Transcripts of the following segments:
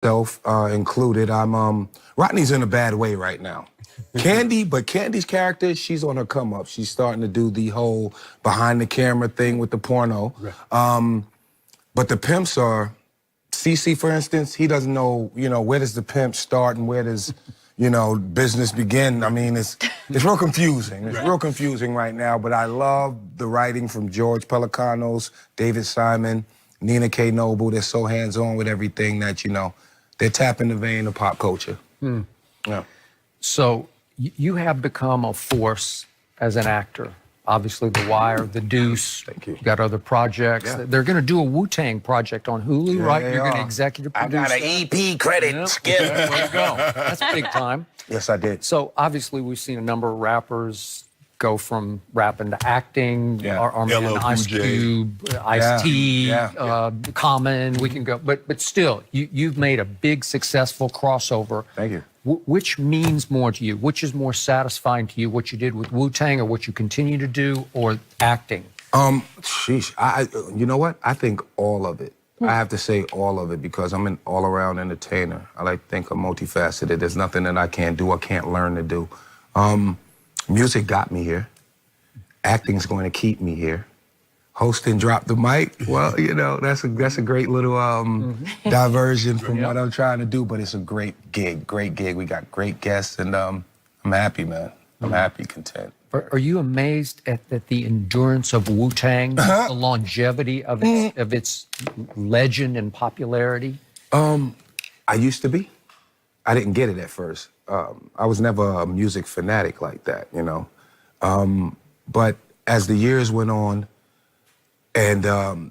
self included. Rodney's in a bad way right now. But Candy's character, she's on her come up. She's starting to do the whole behind the camera thing with the porno. Right. But the pimps are, CC, for instance, he doesn't know, where does the pimp start and where does, business begin. I mean, it's real confusing. It's real confusing right now, but I love the writing from George Pelicanos, David Simon, Nina K. Noble. They're so hands-on with everything that, they're tapping the vein of pop culture. Yeah. So you have become a force as an actor. Obviously, The Wire, The Deuce. Thank you. You got other projects. Yeah. They're going to do a Wu-Tang project on Hulu, right? You're going to executive produce. I got an EP credit. Yep. There you go. That's big time. Yes, I did. So obviously, we've seen a number of rappers go from rapping to acting. Yeah. Our man Ice Cube, Ice-T, Common. We can go, but still, you've made a big successful crossover. Thank you. Which means more to you? Which is more satisfying to you? What you did with Wu-Tang, or what you continue to do, or acting? Sheesh. You know what? I think all of it. I have to say all of it because I'm an all-around entertainer. I like to think I'm multifaceted. There's nothing that I can't do or can't learn to do. Music got me here. Acting's going to keep me here. Hosting Drop the Mic, well, that's a great little diversion from what I'm trying to do, but it's a great gig. We got great guests, and I'm happy, man. I'm happy, content. Are you amazed at the endurance of Wu-Tang, the longevity of its legend and popularity? I used to be. I didn't get it at first. I was never a music fanatic like that, But as the years went on, and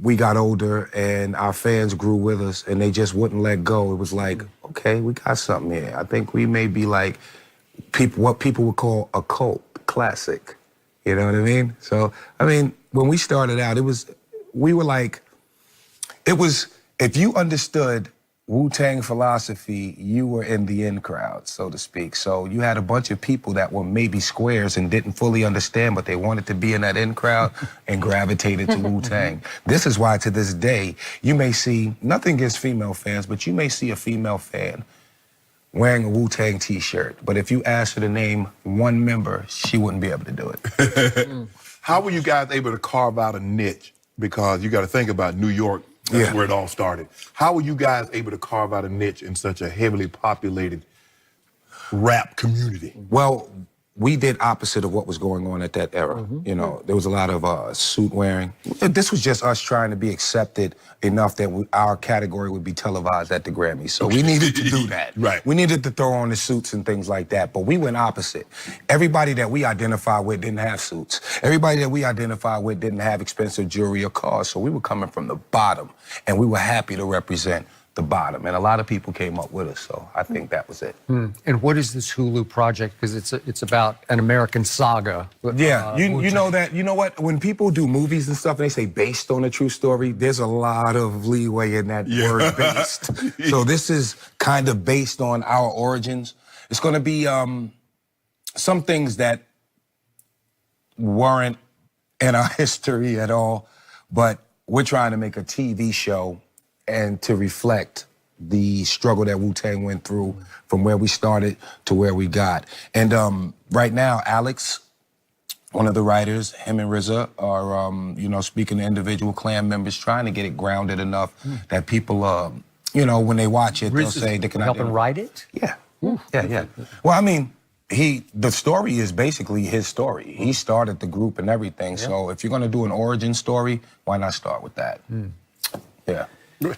we got older, and our fans grew with us, and they just wouldn't let go. It was like, okay, we got something here. I think we may be like what people would call a cult classic. You know what I mean? So, when we started out, if you understood Wu-Tang philosophy, you were in the in crowd, so to speak. So you had a bunch of people that were maybe squares and didn't fully understand, but they wanted to be in that in crowd and gravitated to Wu-Tang. This is why, to this day, you may see, nothing against female fans, but you may see a female fan wearing a Wu-Tang t-shirt. But if you asked her to name one member, she wouldn't be able to do it. How were you guys able to carve out a niche? Because you got to think about New York. That's where it all started. How were you guys able to carve out a niche in such a heavily populated rap community? Well, we did opposite of what was going on at that era. There was a lot of suit wearing. This was just us trying to be accepted enough that our category would be televised at the Grammys. So we needed to do that. Right. We needed to throw on the suits and things like that. But we went opposite. Everybody that we identified with didn't have suits. Everybody that we identified with didn't have expensive jewelry or cars. So we were coming from the bottom, and we were happy to represent the bottom, and a lot of people came up with us, so I think that was it. And what is this Hulu project? Because it's about an American saga. Yeah, you know that. You know what? When people do movies and stuff, and they say based on a true story, there's a lot of leeway in that word based. So this is kind of based on our origins. It's going to be some things that weren't in our history at all, but we're trying to make a TV show and to reflect the struggle that Wu-Tang went through from where we started to where we got. And right now, Alex, one of the writers, him and RZA are, speaking to individual clan members, trying to get it grounded enough that people, when they watch it, they'll say they can help him write it? Yeah. Yeah. Well, the story is basically his story. He started the group and everything. So if you're going to do an origin story, why not start with that? Yeah.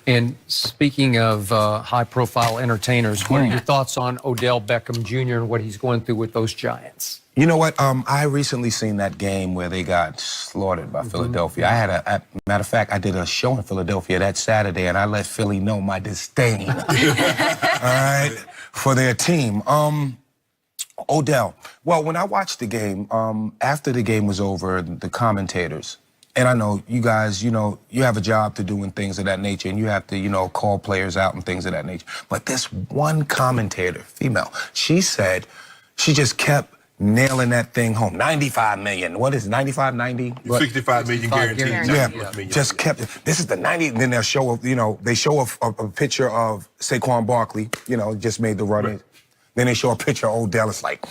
And speaking of high-profile entertainers, what are your thoughts on Odell Beckham Jr. and what he's going through with those Giants? You know what? I recently seen that game where they got slaughtered by Philadelphia. I had matter of fact, I did a show in Philadelphia that Saturday, and I let Philly know my disdain, all right, for their team. Odell. Well, when I watched the game, after the game was over, the commentators, and I know you guys, you have a job to do and things of that nature, and you have to, call players out and things of that nature. But this one commentator, female, she said, she just kept nailing that thing home. 95 million. What is it, 95, 90? 65 million guaranteed. Yeah, just kept it. This is the 90. And then they'll show, they show a picture of Saquon Barkley, just made the run. Right. Then they show a picture of Odell. It's like,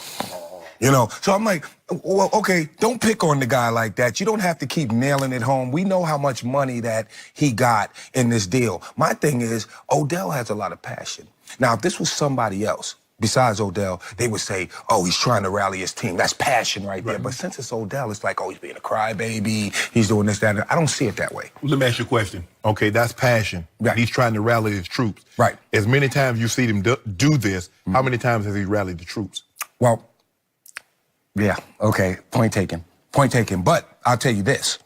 So I'm like, well, okay, don't pick on the guy like that. You don't have to keep nailing it home. We know how much money that he got in this deal. My thing is, Odell has a lot of passion. Now, if this was somebody else, besides Odell, they would say, oh, he's trying to rally his team. That's passion right there. But since it's Odell, it's like, oh, he's being a crybaby. He's doing this, that, and I don't see it that way. Let me ask you a question. Okay, that's passion. Right. He's trying to rally his troops. Right. As many times you see him do this, how many times has he rallied the troops? Well, yeah, okay, point taken. Point taken. But I'll tell you this.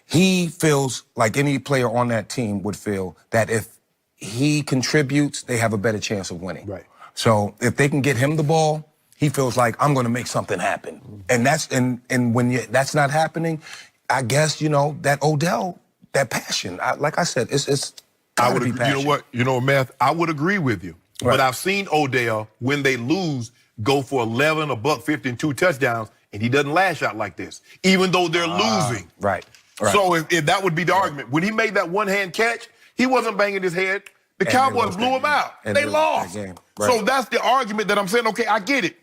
He feels like any player on that team would feel that if he contributes, they have a better chance of winning. Right. So if they can get him the ball, he feels like I'm going to make something happen. And that's and when that's not happening, I guess that Odell, that passion. Like I said, it's I would be agree. passion. You know what, Meth? I would agree with you. Right. But I've seen Odell when they lose go for 11, a buck 50, and 2 touchdowns, and he doesn't lash out like this, even though they're losing. Right. So if that would be the argument, when he made that one-hand catch, he wasn't banging his head. The Cowboys blew him out. They lost. Right. So that's the argument that I'm saying, okay, I get it.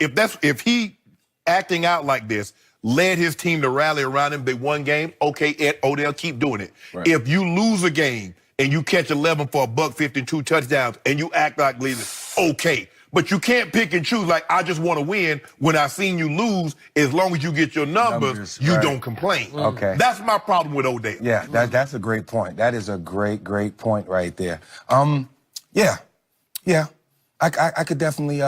If he acting out like this led his team to rally around him, they won game, okay, Odell, keep doing it. Right. If you lose a game and you catch 11 for a buck 52 touchdowns and you act like this, okay. But you can't pick and choose like, I just want to win. When I seen you lose, as long as you get your numbers you don't complain. Okay. That's my problem with Odell. Yeah, that's a great point. That is a great point right there. Yeah. I could definitely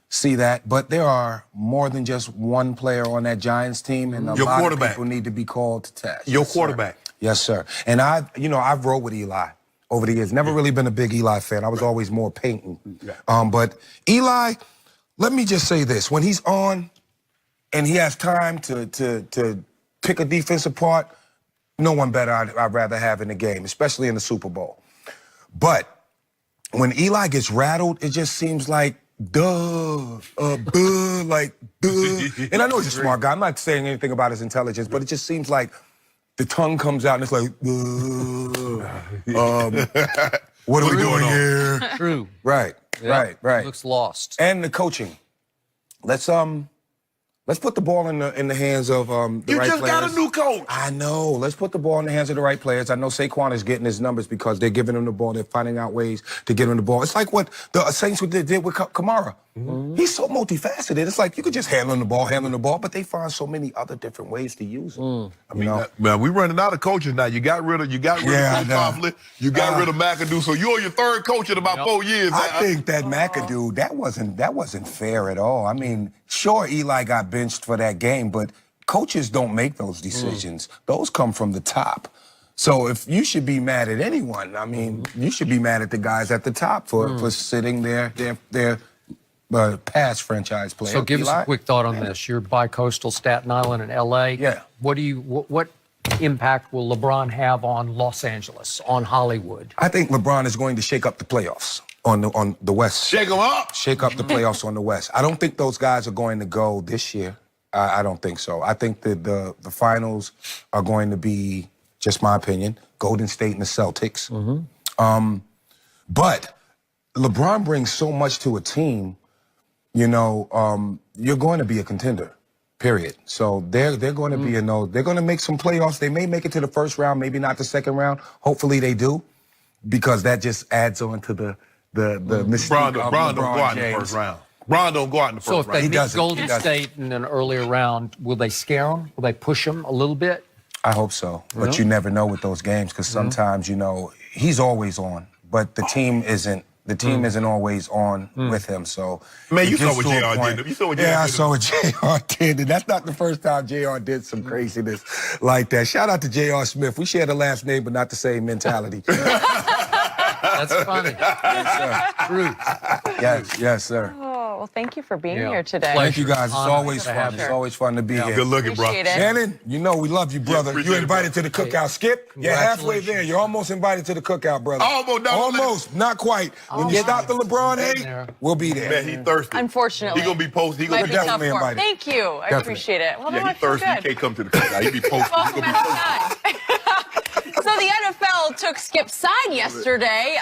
see that. But there are more than just one player on that Giants team, and a lot of people need to be called to task. Your quarterback. Yes, sir. And I've rode with Eli over the years. Never really been a big Eli fan. I was always more Peyton. But Eli, let me just say this. When he's on and he has time to pick a defense apart, no one better I'd rather have in the game, especially in the Super Bowl. But when Eli gets rattled, it just seems like, duh. And I know he's a smart guy. I'm not saying anything about his intelligence, but it just seems like the tongue comes out and it's like, what are we doing here? True. Right. He looks lost. And the coaching. Let's put the ball in the hands of the right players. You just got a new coach. I know. Let's put the ball in the hands of the right players. I know Saquon is getting his numbers because they're giving him the ball. They're finding out ways to get him the ball. It's like what the Saints did with Kamara. He's so multifaceted. It's like you could just handle the ball, but they find so many other different ways to use him. I mean, we're running out of coaches now. You got rid of Coughlin. You got rid of McAdoo. So you're your third coach in about 4 years. I think that McAdoo, that wasn't fair at all. I mean, sure, Eli got benched for that game, but coaches don't make those decisions. Those come from the top. So if you should be mad at anyone, I mean, you should be mad at the guys at the top for sitting their past franchise player. So give us a quick thought on this. You're bi-coastal, Staten Island and L.A. Yeah. What impact will LeBron have on Los Angeles, on Hollywood? I think LeBron is going to shake up the playoffs on the West. Shake them up. Shake up the playoffs on the West. I don't think those guys are going to go this year. I don't think so. I think that the finals are going to be, just my opinion, Golden State and the Celtics. But LeBron brings so much to a team. You're going to be a contender, period. So they're going to be they're going to make some playoffs. They may make it to the first round, maybe not the second round. Hopefully they do, because that just adds on to the mystique of LeBron don't go out James. in the first round. LeBron don't go out in the first round. So if they meet Golden State in an earlier round, will they scare them? Will they push them a little bit? I hope so, but you never know with those games, because sometimes, he's always on, but the team isn't. The team isn't always on with him, so... Man, you saw what JR did. I saw what JR did, and that's not the first time JR did some craziness like that. Shout out to JR Smith. We share the last name, but not the same mentality. That's funny. Yes, sir. True. Yes, sir. Well, thank you for being Yeah. here today. Thank you guys. It's Honor always to fun. have It's you. always fun to be here. Good looking, bro. Appreciate it. Shannon, you know we love you, brother. appreciate You're it, invited to the cookout. Skip, you're halfway there. Congratulations. You're almost invited to the cookout, brother. Almost, no, Almost, not quite. When you stop the LeBron hate, there. we'll be there. Man, he thirsty. Unfortunately. He gonna be posted. He Might gonna be be tough definitely for him. invited. Thank you. I Definitely. appreciate it. Well, now Yeah, I he feel thirsty. He good. can't come to the cookout. He be posted. Welcome anytime. So the NFL took Skip's side yesterday.